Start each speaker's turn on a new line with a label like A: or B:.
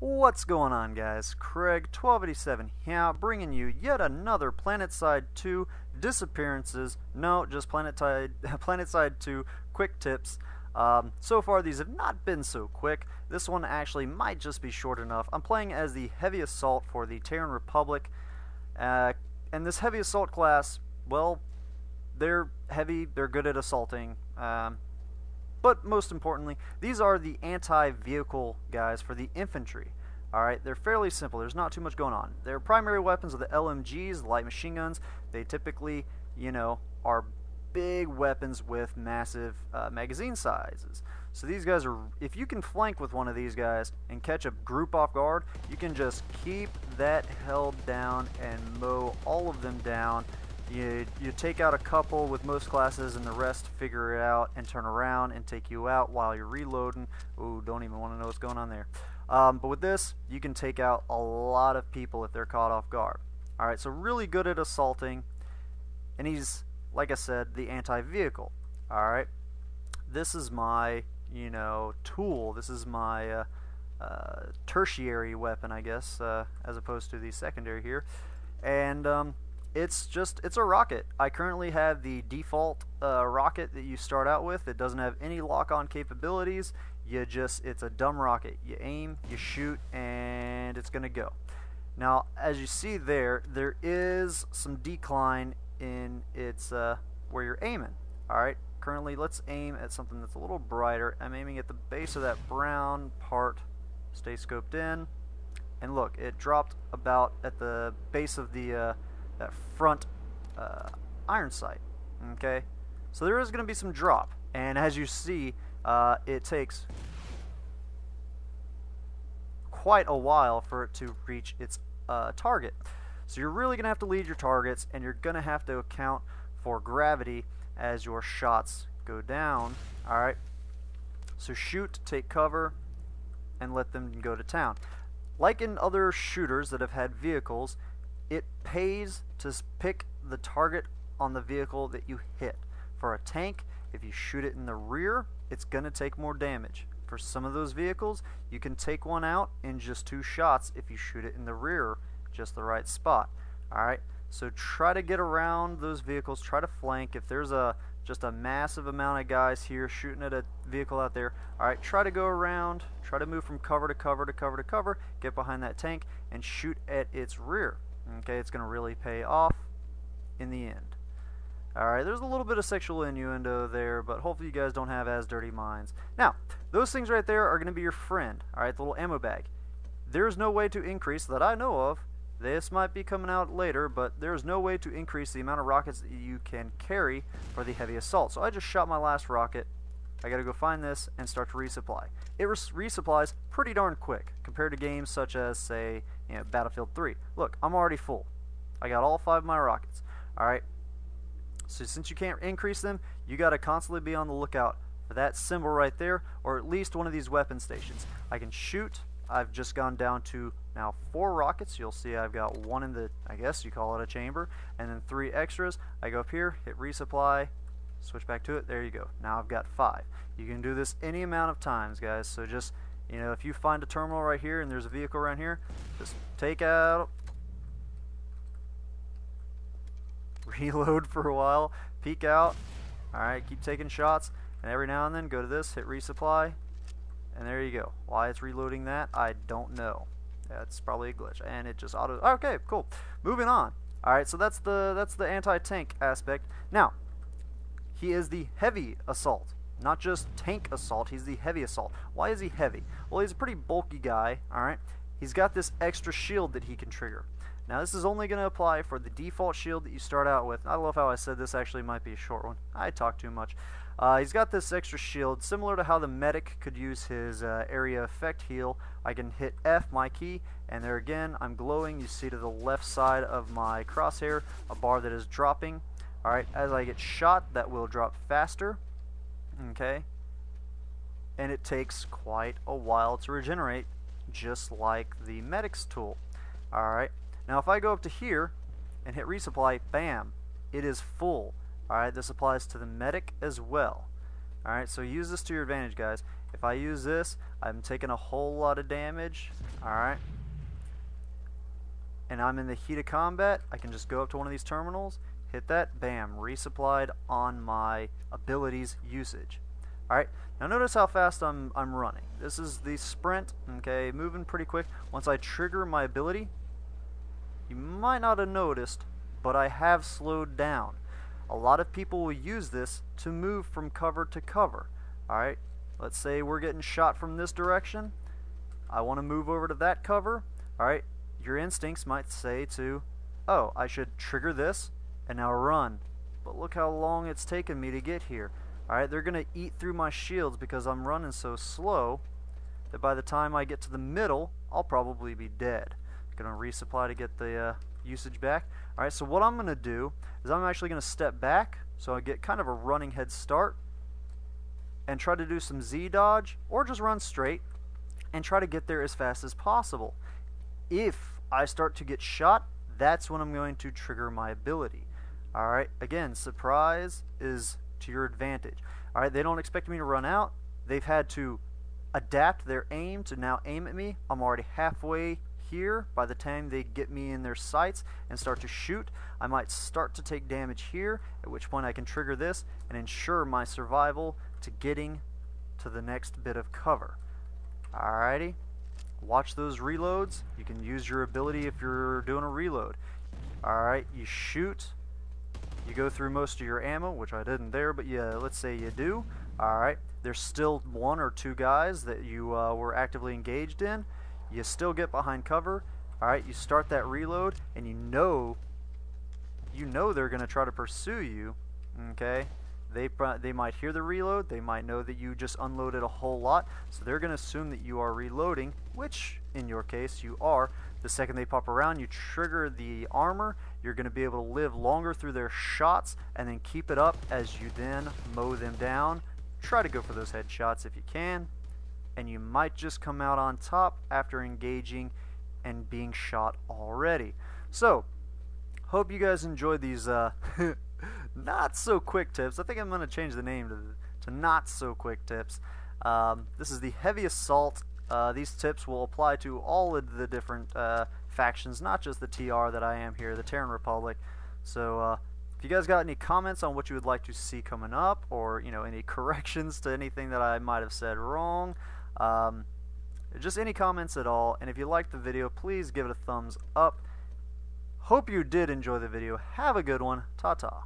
A: What's going on, guys? Craig 1287 here, bringing you yet another PlanetSide 2 disappearances. No, just PlanetSide 2 quick tips. So far these have not been so quick. This one actually might just be short enough. I'm playing as the Heavy Assault for the Terran Republic. And this Heavy Assault class, well, they're heavy, they're good at assaulting. But most importantly, these are the anti-vehicle guys for the infantry. Alright, they're fairly simple. There's not too much going on. Their primary weapons are the LMGs, the light machine guns. They typically, are big weapons with massive magazine sizes. So these guys are, if you can flank with one of these guys and catch a group off guard, you can just keep that held down and mow all of them down. You take out a couple with most classes, and the rest figure it out and turn around and take you out while you're reloading. Ooh, don't even want to know what's going on there. But with this, you can take out a lot of people if they're caught off guard. Alright, so really good at assaulting. And he's, like I said, the anti-vehicle. Alright, this is my, tool. This is my tertiary weapon, I guess, as opposed to the secondary here. And, it's a rocket. I currently have the default rocket that you start out with. It doesn't have any lock-on capabilities. It's a dumb rocket. You aim, you shoot, and it's gonna go. Now, as you see there is some decline in its where you're aiming. Alright, currently let's aim at something that's a little brighter. I'm aiming at the base of that brown part. Stay scoped in. And look, it dropped about at the base of the that front iron sight. Okay, so there is going to be some drop, and as you see, it takes quite a while for it to reach its target. So you're really going to have to lead your targets, and you're going to have to account for gravity as your shots go down. Alright, so shoot, take cover, and let them go to town. Like in other shooters that have had vehicles, it pays to pick the target on the vehicle that you hit. For a tank, if you shoot it in the rear, it's going to take more damage. For some of those vehicles, you can take one out in just 2 shots if you shoot it in the rear, just the right spot. Alright, so try to get around those vehicles, try to flank. If there's just a massive amount of guys here shooting at a vehicle out there, alright, try to go around, try to move from cover to cover to cover to cover, get behind that tank, and shoot at its rear. Okay, it's going to really pay off in the end. Alright, there's a little bit of sexual innuendo there, but hopefully you guys don't have as dirty minds. Now, those things right there are going to be your friend. Alright, the little ammo bag. There's no way to increase, that I know of, this might be coming out later, but there's no way to increase the amount of rockets that you can carry for the heavy assault. So I just shot my last rocket. I gotta go find this and start to resupply. It resupplies pretty darn quick compared to games such as, say, Battlefield 3. Look, I'm already full. I got all 5 of my rockets. Alright, so since you can't increase them, you gotta constantly be on the lookout for that symbol right there, or at least one of these weapon stations. I can shoot. I've just gone down to now 4 rockets. You'll see I've got 1 in the, I guess you call it a chamber, and then 3 extras. I go up here, hit resupply, switch back to it, there you go. Now I've got 5. You can do this any amount of times, guys, so just, if you find a terminal right here and there's a vehicle around here, just take out, reload for a while, peek out, alright, keep taking shots, and every now and then go to this, hit resupply, and there you go. Why it's reloading that, I don't know. That's probably a glitch, and it just auto. Okay, cool. Moving on. Alright, so that's the anti-tank aspect. Now, he is the heavy assault, not just tank assault. He's the heavy assault. Why is he heavy? Well, he's a pretty bulky guy. Alright, he's got this extra shield that he can trigger. Now, this is only going to apply for the default shield that you start out with. I love how I said this actually might be a short one. I talk too much. He's got this extra shield, similar to how the medic could use his area effect heal. I can hit F, my key, and there again, I'm glowing. You see to the left side of my crosshair a bar that is dropping. Alright, as I get shot, that will drop faster. Okay. And it takes quite a while to regenerate, just like the medic's tool. Alright. Now, if I go up to here and hit resupply, bam, it is full. Alright, this applies to the medic as well. Alright, so use this to your advantage, guys. If I use this, I'm taking a whole lot of damage. Alright. And I'm in the heat of combat. I can just go up to one of these terminals, hit that, bam, resupplied on my abilities usage. Alright, now notice how fast I'm running. This is the sprint, okay, moving pretty quick. Once I trigger my ability, you might not have noticed, but I have slowed down. A lot of people will use this to move from cover to cover. Alright, let's say we're getting shot from this direction. I want to move over to that cover. Alright, your instincts might say to, oh, I should trigger this and now run. But look how long it's taken me to get here. Alright, they're going to eat through my shields because I'm running so slow that by the time I get to the middle, I'll probably be dead. Going to resupply to get the usage back. Alright, so what I'm going to do is I'm actually going to step back so I get kind of a running head start and try to do some Z dodge or just run straight and try to get there as fast as possible. If I start to get shot, that's when I'm going to trigger my ability. Alright, again, surprise is to your advantage. Alright, they don't expect me to run out. They've had to adapt their aim to now aim at me. I'm already halfway here. By the time they get me in their sights and start to shoot, I might start to take damage here, at which point I can trigger this and ensure my survival to getting to the next bit of cover. Alrighty, watch those reloads. You can use your ability if you're doing a reload. Alright, you shoot. You go through most of your ammo, which I didn't there, but yeah, let's say you do. Alright, there's still one or two guys that you were actively engaged in. You still get behind cover. Alright, you start that reload, and you know they're going to try to pursue you. Okay? They might hear the reload. They might know that you just unloaded a whole lot, so they're going to assume that you are reloading, which, in your case, you are. The second they pop around, you trigger the armor. You're going to be able to live longer through their shots and then keep it up as you then mow them down. Try to go for those headshots if you can, and you might just come out on top after engaging and being shot already. So, hope you guys enjoyed these not so quick tips. I think I'm going to change the name to not so quick tips. This is the heavy assault. These tips will apply to all of the different factions, not just the TR that I am here, the Terran Republic. So if you guys got any comments on what you would like to see coming up, or any corrections to anything that I might have said wrong, just any comments at all. And if you liked the video, please give it a thumbs up. Hope you did enjoy the video. Have a good one. Ta-ta.